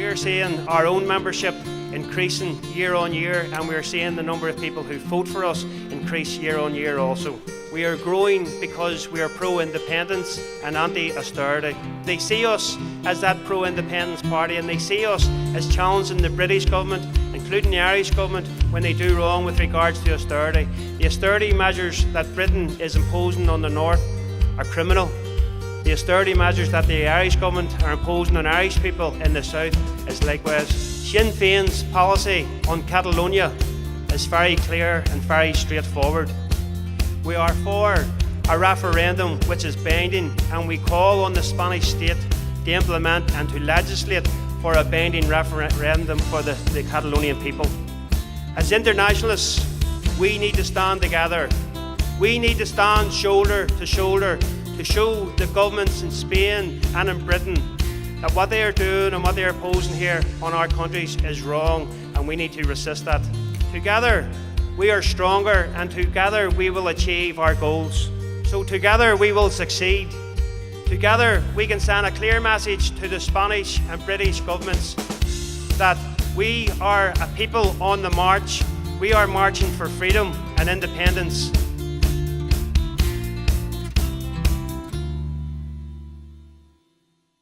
are seeing our own membership increasing year on year, and we are seeing the number of people who vote for us increase year on year also. We are growing because we are pro-independence and anti-austerity. They see us as that pro-independence party, and they see us as challenging the British government, including the Irish government, when they do wrong with regards to austerity. The austerity measures that Britain is imposing on the north are criminal. The austerity measures that the Irish government are imposing on Irish people in the south is likewise. Sinn Féin's policy on Catalonia is very clear and very straightforward. We are for a referendum which is binding, and we call on the Spanish state to implement and to legislate for a binding referendum for the Catalonian people. As internationalists, we need to stand together. We need to stand shoulder to shoulder to show the governments in Spain and in Britain that what they are doing and what they are posing here on our countries is wrong, and we need to resist that. Together, we are stronger, and together we will achieve our goals. So together we will succeed. Together we can send a clear message to the Spanish and British governments that we are a people on the march. We are marching for freedom and independence.